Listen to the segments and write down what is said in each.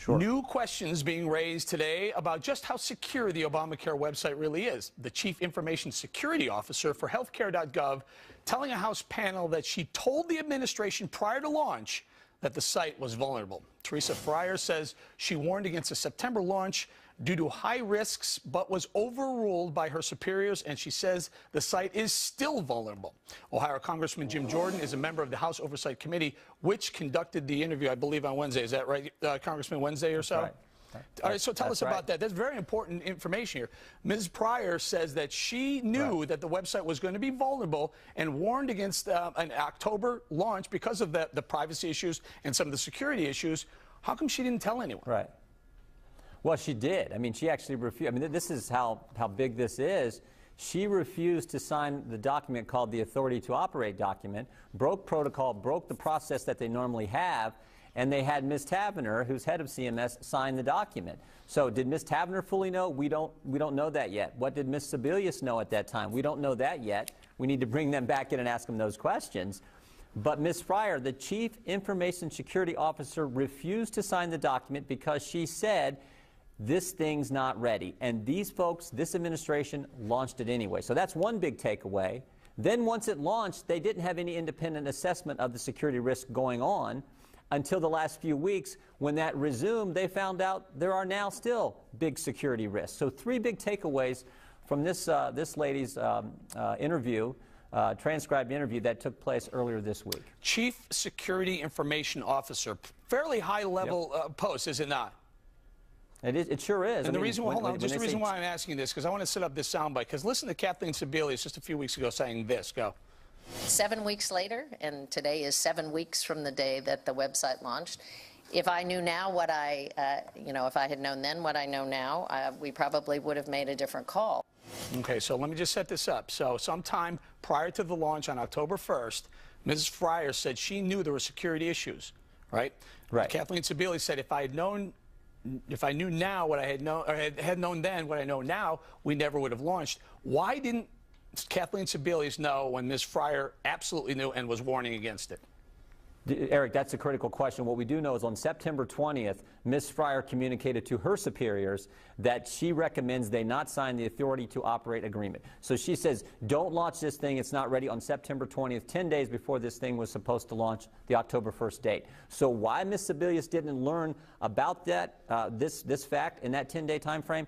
Sure. New questions being raised today about just how secure the Obamacare website really is. The Chief Information Security Officer for HealthCare.gov telling a House panel that she told the administration prior to launch that the site was vulnerable. Teresa Fryer says she warned against a September launch due to high risks, but was overruled by her superiors, and she says the site is still vulnerable. Ohio Congressman Jim Jordan is a member of the House Oversight Committee, which conducted the interview, I believe, on Wednesday. Is that right, Congressman, Wednesday or so? Right. All right, so tell us about that. That's very important information here. Ms. Pryor says that she knew that the website was going to be vulnerable and warned against an October launch because of the privacy issues and some of the security issues. How come she didn't tell anyone? Right. Well, she did. I mean, she actually refused. I mean, this is how big this is. She refused to sign the document called the Authority to Operate document, broke protocol, broke the process that they normally have, and they had Ms. Tavener, who's head of CMS, sign the document. So did Ms. Tavener fully know? We don't know that yet. What did Ms. Sebelius know at that time? We don't know that yet. We need to bring them back in and ask them those questions. But Ms. Fryer, the Chief Information Security Officer, refused to sign the document because she said this thing's not ready. And these folks, this administration, launched it anyway. So that's one big takeaway. Then once it launched, they didn't have any independent assessment of the security risk going on until the last few weeks. When that resumed, they found out there are now still big security risks. So three big takeaways from this lady's interview, transcribed interview that took place earlier this week. Chief Security Information Officer, fairly high-level post, is it not? It sure is. And the reason, hold on, just the reason why I'm asking this, because I want to set up this soundbite, because listen to Kathleen Sebelius just a few weeks ago saying this. Go. 7 weeks later, and today is 7 weeks from the day that the website launched. If I knew now what if I had known then what I know now, we probably would have made a different call. Okay, so let me just set this up. So sometime prior to the launch on October 1st, Mrs. Fryer said she knew there were security issues, right? Right. Kathleen Sebelius said if I knew now what I had known, or had known then what I know now, we never would have launched. Why didn't Kathleen Sebelius know when Ms. Fryer absolutely knew and was warning against it? Eric, that's a critical question. What we do know is on September 20th, Ms. Fryer communicated to her superiors that she recommends they not sign the Authority to Operate agreement. So she says, don't launch this thing. It's not ready on September 20th, 10 days before this thing was supposed to launch, the October 1st date. So why Ms. Sebelius didn't learn about that, this fact in that 10-day time frame,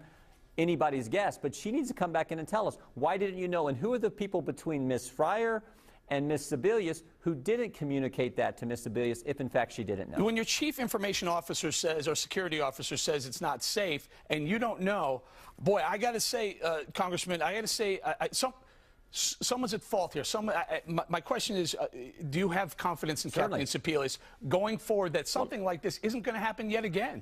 anybody's guess. But she needs to come back in and tell us, why didn't you know? And who are the people between Ms. Fryer and Ms. Sebelius who didn't communicate that to Ms. Sebelius if, in fact, she didn't know? When your chief information officer says, or security officer says it's not safe, and you don't know, boy, I got to say, Congressman, I got to say, someone's at fault here. My question is, do you have confidence in Certainly. Kathleen Sebelius going forward that something like this isn't going to happen yet again?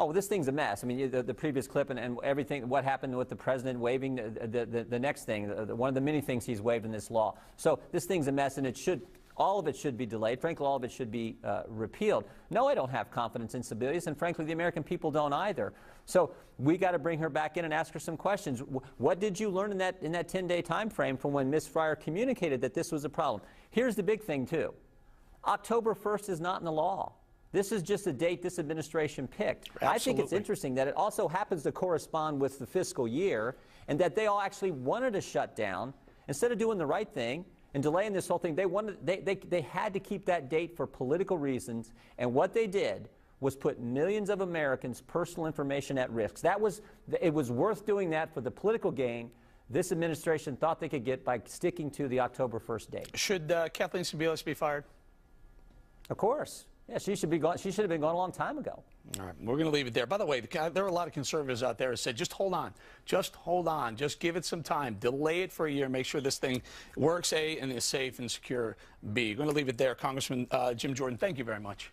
Oh, well, this thing's a mess. I mean, the previous clip and everything, what happened with the president waiving the next thing, one of the many things he's waived in this law. So this thing's a mess, and all of it should be delayed. Frankly, all of it should be repealed. No, I don't have confidence in Sebelius, and frankly, the American people don't either. So we got to bring her back in and ask her some questions. What did you learn in that 10-day time frame from when Ms. Fryer communicated that this was a problem? Here's the big thing, too. October 1st is not in the law. This is just a date this administration picked. Absolutely. I think it's interesting that it also happens to correspond with the fiscal year, and that they all actually wanted to shut down. Instead of doing the right thing and delaying this whole thing, they had to keep that date for political reasons, and what they did was put millions of Americans' personal information at risk. It was worth doing that for the political gain this administration thought they could get by sticking to the October 1st date. Should Kathleen Sebelius be fired? Of course. Yeah, she should be gone. She should have been gone a long time ago. All right, we're going to leave it there. By the way, there are a lot of conservatives out there who said, just hold on, just give it some time, delay it for a year, make sure this thing works, A, and is safe and secure, B. We're going to leave it there. Congressman Jim Jordan, thank you very much.